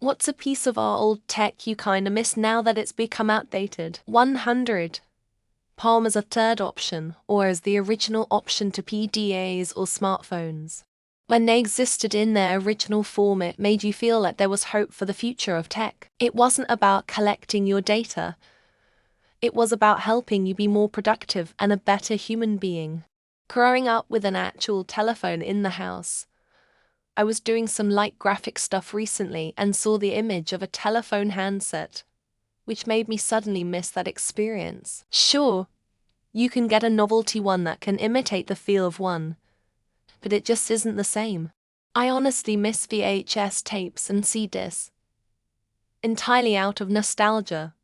What's a piece of our old tech you kinda miss now that it's become outdated? 100. Palm as a third option, or as the original option to PDAs or smartphones. When they existed in their original form, it made you feel like there was hope for the future of tech. It wasn't about collecting your data. It was about helping you be more productive and a better human being. Growing up with an actual telephone in the house, I was doing some light graphic stuff recently and saw the image of a telephone handset, which made me suddenly miss that experience. Sure, you can get a novelty one that can imitate the feel of one, but it just isn't the same. I honestly miss VHS tapes and CDs. Entirely out of nostalgia.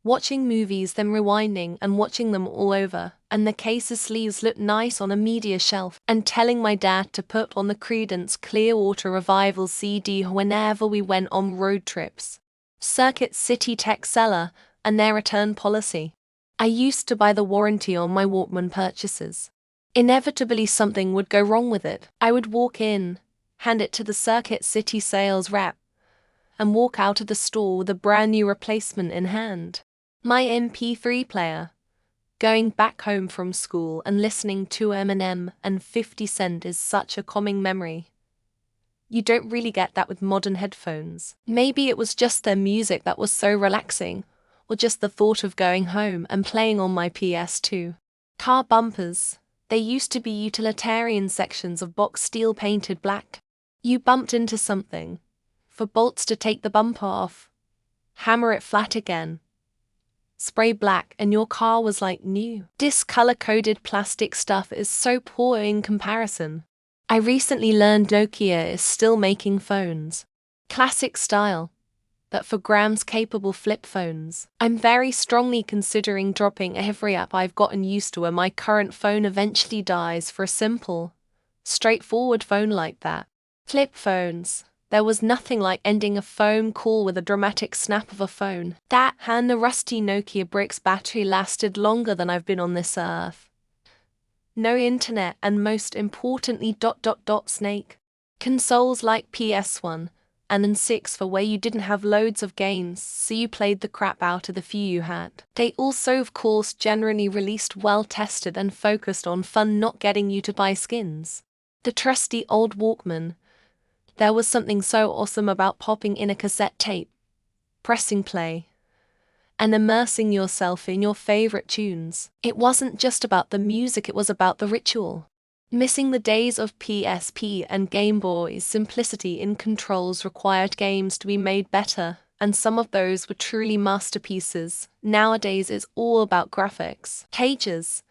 Watching movies, then rewinding and watching them all over, and the case's sleeves looked nice on a media shelf, and telling my dad to put on the Creedence Clearwater Revival CD whenever we went on road trips. Circuit City Tech Seller and their return policy. I used to buy the warranty on my Walkman purchases. Inevitably something would go wrong with it. I would walk in, hand it to the Circuit City sales rep, and walk out of the store with a brand new replacement in hand. My MP3 player. Going back home from school and listening to Eminem and 50 Cent is such a calming memory. You don't really get that with modern headphones. Maybe it was just their music that was so relaxing, or just the thought of going home and playing on my PS2. Car bumpers. They used to be utilitarian sections of box steel painted black. You bumped into something. For bolts to take the bumper off. Hammer it flat again. Spray black and your car was like new. This color-coded plastic stuff is so poor in comparison. I recently learned Nokia is still making phones. Classic style, but for grams-capable flip phones. I'm very strongly considering dropping every app I've gotten used to when my current phone eventually dies for a simple, straightforward phone like that. Flip phones. There was nothing like ending a phone call with a dramatic snap of a phone. That and the rusty Nokia brick's battery lasted longer than I've been on this earth. No internet and most importantly ... Snake. Consoles like PS1 and N6 for where you didn't have loads of games, so you played the crap out of the few you had. They also of course generally released well-tested and focused on fun, not getting you to buy skins. The trusty old Walkman. There was something so awesome about popping in a cassette tape, pressing play, and immersing yourself in your favorite tunes. It wasn't just about the music, it was about the ritual. Missing the days of PSP and Game Boy's simplicity in controls required games to be made better, and some of those were truly masterpieces. Nowadays it's all about graphics. Pages.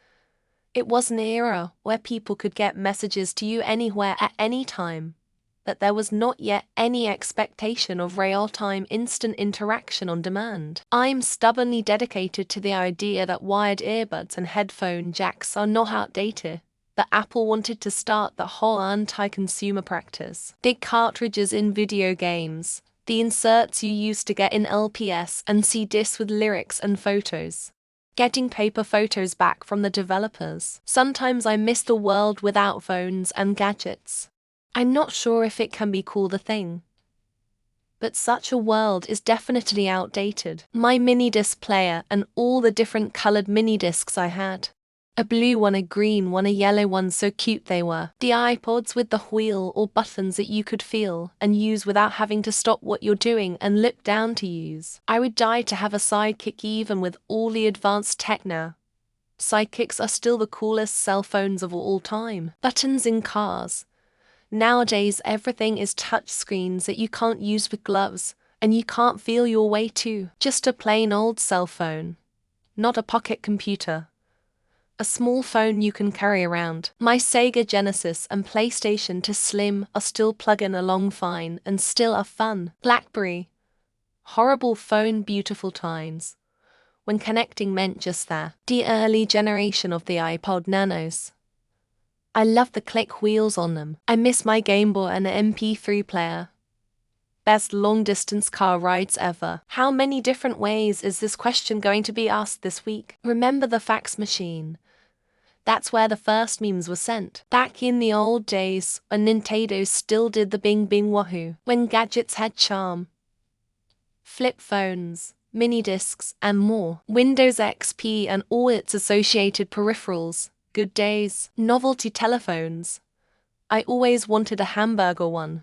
It was an era where people could get messages to you anywhere at any time. That there was not yet any expectation of real-time instant interaction on demand. I'm stubbornly dedicated to the idea that wired earbuds and headphone jacks are not outdated, but Apple wanted to start the whole anti-consumer practice. Big cartridges in video games, the inserts you used to get in LPS and CD-ROMs with lyrics and photos. Getting paper photos back from the developers. Sometimes I miss the world without phones and gadgets. I'm not sure if it can be called a thing, but such a world is definitely outdated. My mini-disc player and all the different colored mini-discs I had. A blue one, a green one, a yellow one, so cute they were. The iPods with the wheel or buttons that you could feel and use without having to stop what you're doing and look down to use. I would die to have a sidekick even with all the advanced tech now. Sidekicks are still the coolest cell phones of all time. Buttons in cars. Nowadays everything is touch screens that you can't use with gloves, and you can't feel your way to. Just a plain old cell phone. Not a pocket computer. A small phone you can carry around. My Sega Genesis and PlayStation 2 Slim are still plugging along fine and still are fun. BlackBerry. Horrible phone, beautiful times. When connecting meant just that. The early generation of the iPod Nanos. I love the click wheels on them. I miss my Game Boy and an MP3 player. Best long-distance car rides ever. How many different ways is this question going to be asked this week? Remember the fax machine? That's where the first memes were sent. Back in the old days, when Nintendo still did the bing bing wahoo. When gadgets had charm. flip phones, mini discs, and more. Windows XP and all its associated peripherals. Good days. Novelty telephones. I always wanted a hamburger one.